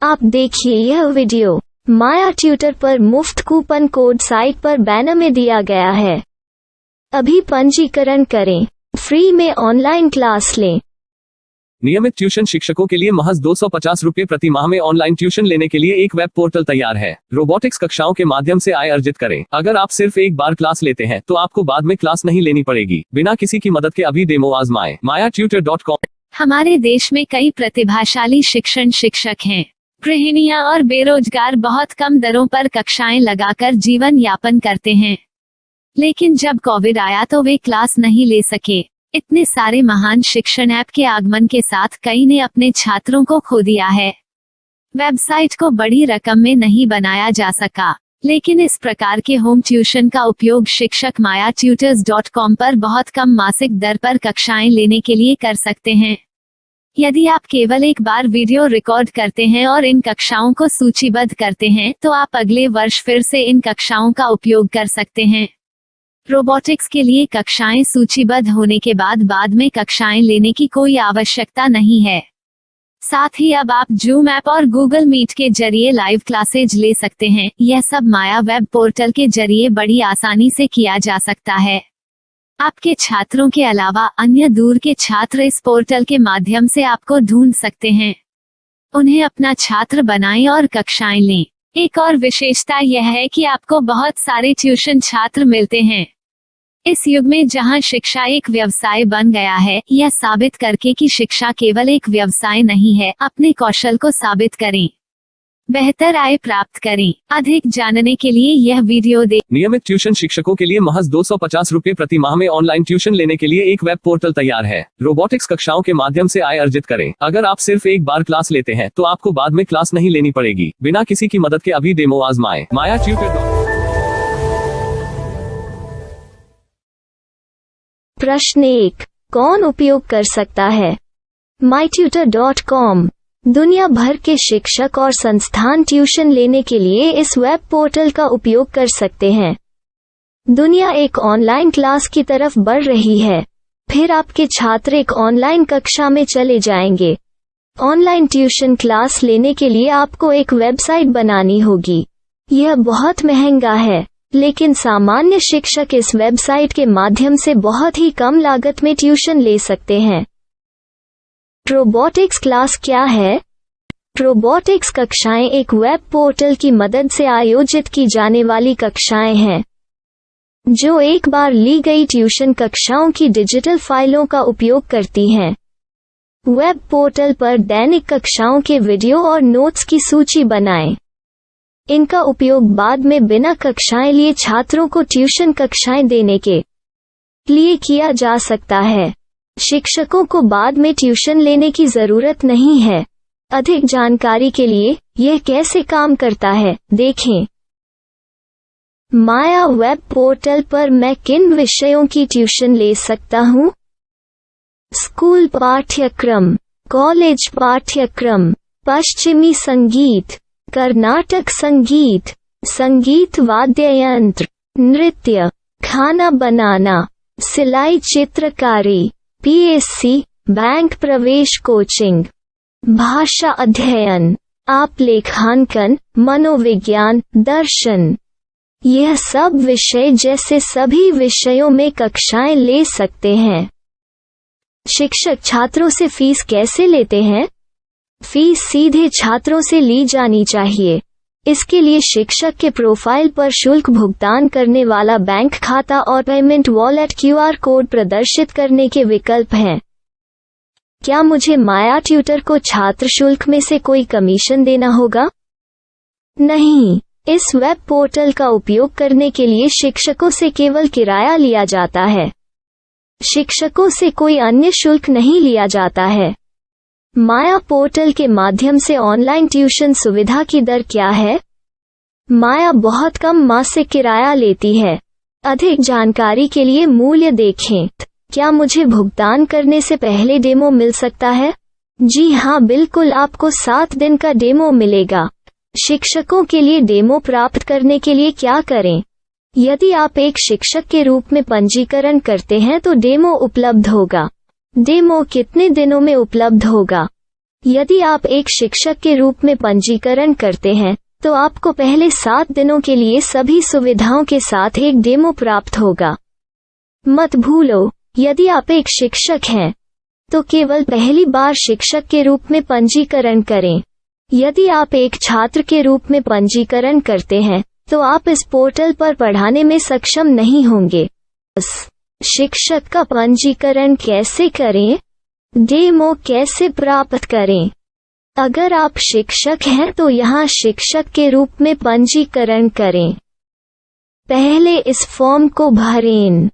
आप देखिए यह वीडियो माया ट्यूटर पर मुफ्त कूपन कोड साइट पर बैनर में दिया गया है। अभी पंजीकरण करें, फ्री में ऑनलाइन क्लास लें। नियमित ट्यूशन शिक्षकों के लिए महज 250 रुपये प्रति माह में ऑनलाइन ट्यूशन लेने के लिए एक वेब पोर्टल तैयार है। रोबोटिक्स कक्षाओं के माध्यम से आय अर्जित करें। अगर आप सिर्फ एक बार क्लास लेते हैं तो आपको बाद में क्लास नहीं लेनी पड़ेगी। बिना किसी की मदद के अभी डेमो आजमाएं। mayaTutor.com। हमारे देश में कई प्रतिभाशाली शिक्षक हैं। गृहिणियां और बेरोजगार बहुत कम दरों पर कक्षाएं लगाकर जीवन यापन करते हैं, लेकिन जब कोविड आया तो वे क्लास नहीं ले सके। इतने सारे महान शिक्षण ऐप के आगमन के साथ कई ने अपने छात्रों को खो दिया है। वेबसाइट को बड़ी रकम में नहीं बनाया जा सका, लेकिन इस प्रकार के होम ट्यूशन का उपयोग शिक्षक mayaTutors.com पर बहुत कम मासिक दर पर कक्षाएं लेने के लिए कर सकते हैं। यदि आप केवल एक बार वीडियो रिकॉर्ड करते हैं और इन कक्षाओं को सूचीबद्ध करते हैं तो आप अगले वर्ष फिर से इन कक्षाओं का उपयोग कर सकते हैं। रोबोटिक्स के लिए कक्षाएं सूचीबद्ध होने के बाद में कक्षाएं लेने की कोई आवश्यकता नहीं है। साथ ही अब आप जूम ऐप और गूगल मीट के जरिए लाइव क्लासेज ले सकते हैं। यह सब माया वेब पोर्टल के जरिए बड़ी आसानी से किया जा सकता है। आपके छात्रों के अलावा अन्य दूर के छात्र इस पोर्टल के माध्यम से आपको ढूंढ सकते हैं। उन्हें अपना छात्र बनाएं और कक्षाएं लें। एक और विशेषता यह है कि आपको बहुत सारे ट्यूशन छात्र मिलते हैं। इस युग में जहां शिक्षा एक व्यवसाय बन गया है, यह साबित करके कि शिक्षा केवल एक व्यवसाय नहीं है, अपने कौशल को साबित करें, बेहतर आय प्राप्त करें। अधिक जानने के लिए यह वीडियो देखें। नियमित ट्यूशन शिक्षकों के लिए महज 250 रुपये प्रति माह में ऑनलाइन ट्यूशन लेने के लिए एक वेब पोर्टल तैयार है। रोबोटिक्स कक्षाओं के माध्यम से आय अर्जित करें। अगर आप सिर्फ एक बार क्लास लेते हैं तो आपको बाद में क्लास नहीं लेनी पड़ेगी। बिना किसी की मदद के अभी डेमो आजमाएं। mayaTutor। प्रश्न 1, कौन उपयोग कर सकता है? myTutor.com दुनिया भर के शिक्षक और संस्थान ट्यूशन लेने के लिए इस वेब पोर्टल का उपयोग कर सकते हैं। दुनिया एक ऑनलाइन क्लास की तरफ बढ़ रही है। फिर आपके छात्र एक ऑनलाइन कक्षा में चले जाएंगे। ऑनलाइन ट्यूशन क्लास लेने के लिए आपको एक वेबसाइट बनानी होगी। यह बहुत महंगा है, लेकिन सामान्य शिक्षक इस वेबसाइट के माध्यम से बहुत ही कम लागत में ट्यूशन ले सकते हैं। रोबोटिक्स क्लास क्या है? रोबोटिक्स कक्षाएं एक वेब पोर्टल की मदद से आयोजित की जाने वाली कक्षाएं हैं, जो एक बार ली गई ट्यूशन कक्षाओं की डिजिटल फाइलों का उपयोग करती हैं। वेब पोर्टल पर दैनिक कक्षाओं के वीडियो और नोट्स की सूची बनाएं। इनका उपयोग बाद में बिना कक्षाएं लिए छात्रों को ट्यूशन कक्षाएं देने के लिए किया जा सकता है। शिक्षकों को बाद में ट्यूशन लेने की जरूरत नहीं है। अधिक जानकारी के लिए यह कैसे काम करता है, देखें। माया वेब पोर्टल पर मैं किन विषयों की ट्यूशन ले सकता हूँ? स्कूल पाठ्यक्रम, कॉलेज पाठ्यक्रम, पश्चिमी संगीत, कर्नाटक संगीत, संगीत वाद्य यंत्र, नृत्य, खाना बनाना, सिलाई चित्रकारी, पीएससी, बैंक प्रवेश कोचिंग, भाषा अध्ययन, आप लेखांकन, मनोविज्ञान, दर्शन। यह सब विषय जैसे सभी विषयों में कक्षाएं ले सकते हैं। शिक्षक छात्रों से फीस कैसे लेते हैं? फीस सीधे छात्रों से ली जानी चाहिए। इसके लिए शिक्षक के प्रोफाइल पर शुल्क भुगतान करने वाला बैंक खाता और पेमेंट वॉलेट क्यूआर कोड प्रदर्शित करने के विकल्प हैं। क्या मुझे माया ट्यूटर को छात्र शुल्क में से कोई कमीशन देना होगा? नहीं, इस वेब पोर्टल का उपयोग करने के लिए शिक्षकों से केवल किराया लिया जाता है। शिक्षकों से कोई अन्य शुल्क नहीं लिया जाता है। माया पोर्टल के माध्यम से ऑनलाइन ट्यूशन सुविधा की दर क्या है? माया बहुत कम मासिक किराया लेती है। अधिक जानकारी के लिए मूल्य देखें। क्या मुझे भुगतान करने से पहले डेमो मिल सकता है? जी हाँ, बिल्कुल, आपको 7 दिन का डेमो मिलेगा। शिक्षकों के लिए डेमो प्राप्त करने के लिए क्या करें? यदि आप एक शिक्षक के रूप में पंजीकरण करते हैं तो डेमो उपलब्ध होगा। डेमो कितने दिनों में उपलब्ध होगा? यदि आप एक शिक्षक के रूप में पंजीकरण करते हैं तो आपको पहले 7 दिनों के लिए सभी सुविधाओं के साथ एक डेमो प्राप्त होगा। मत भूलो, यदि आप एक शिक्षक हैं तो केवल पहली बार शिक्षक के रूप में पंजीकरण करें। यदि आप एक छात्र के रूप में पंजीकरण करते हैं तो आप इस पोर्टल पर पढ़ाने में सक्षम नहीं होंगे। शिक्षक का पंजीकरण कैसे करें? डेमो कैसे प्राप्त करें? अगर आप शिक्षक हैं तो यहाँ शिक्षक के रूप में पंजीकरण करें। पहले इस फॉर्म को भरें।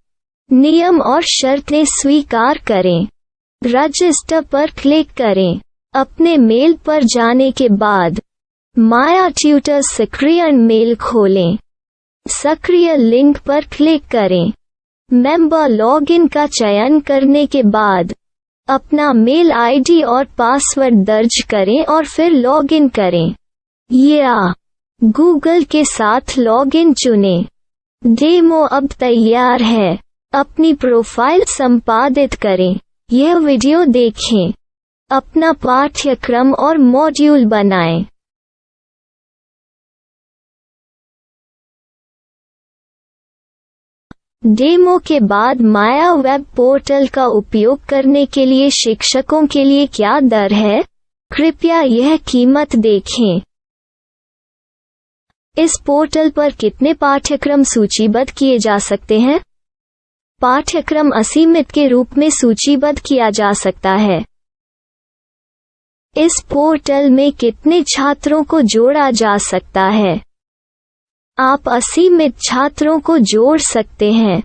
नियम और शर्तें स्वीकार करें। रजिस्टर पर क्लिक करें। अपने मेल पर जाने के बाद माया ट्यूटर सक्रिय मेल खोलें। सक्रिय लिंक पर क्लिक करें। मेंबर लॉगिन का चयन करने के बाद अपना मेल आईडी और पासवर्ड दर्ज करें और फिर लॉगिन करें या गूगल के साथ लॉगिन चुनें। डेमो अब तैयार है। अपनी प्रोफाइल संपादित करें। यह वीडियो देखें। अपना पाठ्यक्रम और मॉड्यूल बनाएं। डेमो के बाद माया वेब पोर्टल का उपयोग करने के लिए शिक्षकों के लिए क्या दर है? कृपया यह कीमत देखें। इस पोर्टल पर कितने पाठ्यक्रम सूचीबद्ध किए जा सकते हैं? पाठ्यक्रम असीमित के रूप में सूचीबद्ध किया जा सकता है। इस पोर्टल में कितने छात्रों को जोड़ा जा सकता है? आप असीमित छात्रों को जोड़ सकते हैं।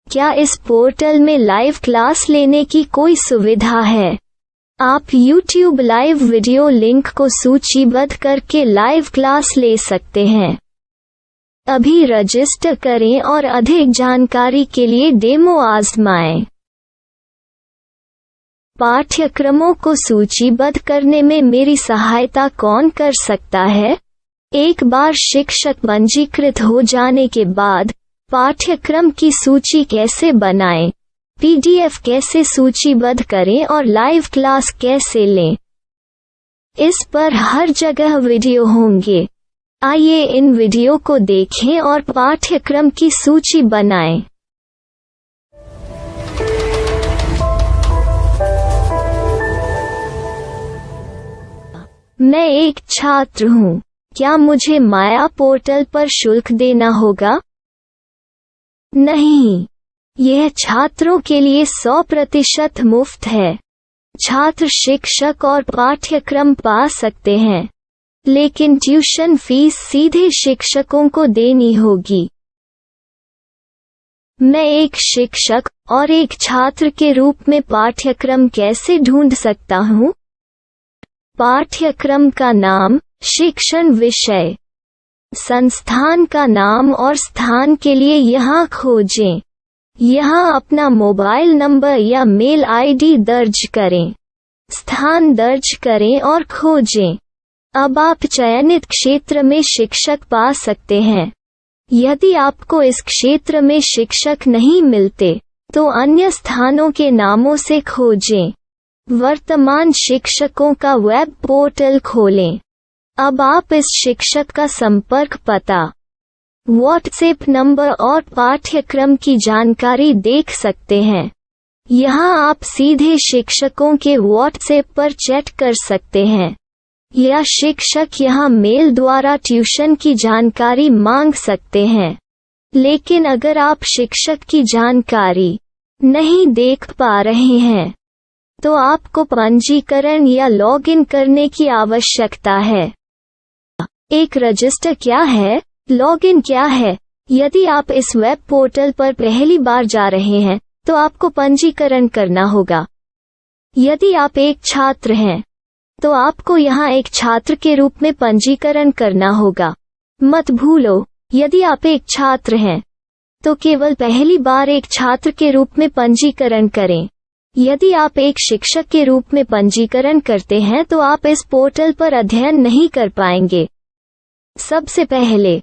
क्या इस पोर्टल में लाइव क्लास लेने की कोई सुविधा है? आप YouTube लाइव वीडियो लिंक को सूचीबद्ध करके लाइव क्लास ले सकते हैं। अभी रजिस्टर करें और अधिक जानकारी के लिए डेमो आजमाएं। पाठ्यक्रमों को सूचीबद्ध करने में मेरी सहायता कौन कर सकता है? एक बार शिक्षक पंजीकृत हो जाने के बाद पाठ्यक्रम की सूची कैसे बनाएं, PDF कैसे सूचीबद्ध करें और लाइव क्लास कैसे लें, इस पर हर जगह वीडियो होंगे। आइए इन वीडियो को देखें और पाठ्यक्रम की सूची बनाएं। मैं एक छात्र हूँ। क्या मुझे माया पोर्टल पर शुल्क देना होगा? नहीं, यह छात्रों के लिए 100% मुफ्त है। छात्र शिक्षक और पाठ्यक्रम पा सकते हैं, लेकिन ट्यूशन फीस सीधे शिक्षकों को देनी होगी। मैं एक शिक्षक और एक छात्र के रूप में पाठ्यक्रम कैसे ढूंढ सकता हूँ? पाठ्यक्रम का नाम, शिक्षण विषय, संस्थान का नाम और स्थान के लिए यहाँ खोजें। यहाँ अपना मोबाइल नंबर या मेल आईडी दर्ज करें। स्थान दर्ज करें और खोजें। अब आप चयनित क्षेत्र में शिक्षक पा सकते हैं। यदि आपको इस क्षेत्र में शिक्षक नहीं मिलते तो अन्य स्थानों के नामों से खोजें। वर्तमान शिक्षकों का वेब पोर्टल खोलें। अब आप इस शिक्षक का संपर्क पता, व्हाट्सएप नंबर और पाठ्यक्रम की जानकारी देख सकते हैं। यहाँ आप सीधे शिक्षकों के व्हाट्सएप पर चैट कर सकते हैं या शिक्षक यहाँ मेल द्वारा ट्यूशन की जानकारी मांग सकते हैं। लेकिन अगर आप शिक्षक की जानकारी नहीं देख पा रहे हैं तो आपको पंजीकरण या लॉगिन करने की आवश्यकता है। एक रजिस्टर क्या है? लॉगिन क्या है? यदि आप इस वेब पोर्टल पर पहली बार जा रहे हैं तो आपको पंजीकरण करना होगा। यदि आप एक छात्र हैं तो आपको यहाँ एक छात्र के रूप में पंजीकरण करना होगा। मत भूलो, यदि आप एक छात्र हैं तो केवल पहली बार एक छात्र के रूप में पंजीकरण करें। यदि आप एक शिक्षक के रूप में पंजीकरण करते हैं तो आप इस पोर्टल पर अध्ययन नहीं कर पाएंगे। सबसे पहले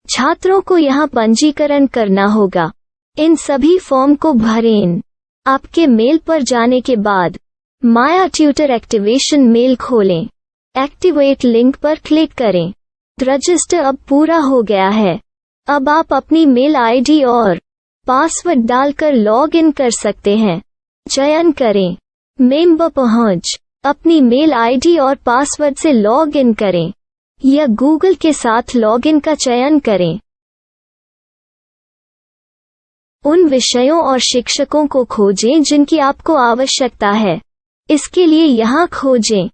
छात्रों को यहाँ पंजीकरण करना होगा। इन सभी फॉर्म को भरें। आपके मेल पर जाने के बाद माया ट्यूटर एक्टिवेशन मेल खोलें। एक्टिवेट लिंक पर क्लिक करें। रजिस्टर अब पूरा हो गया है। अब आप अपनी मेल आईडी और पासवर्ड डालकर लॉग इन कर सकते हैं। चयन करें मेंबर पहुंच। अपनी मेल आईडी और पासवर्ड से लॉग इन करें या गूगल के साथ लॉगिन का चयन करें। उन विषयों और शिक्षकों को खोजें जिनकी आपको आवश्यकता है। इसके लिए यहाँ खोजें।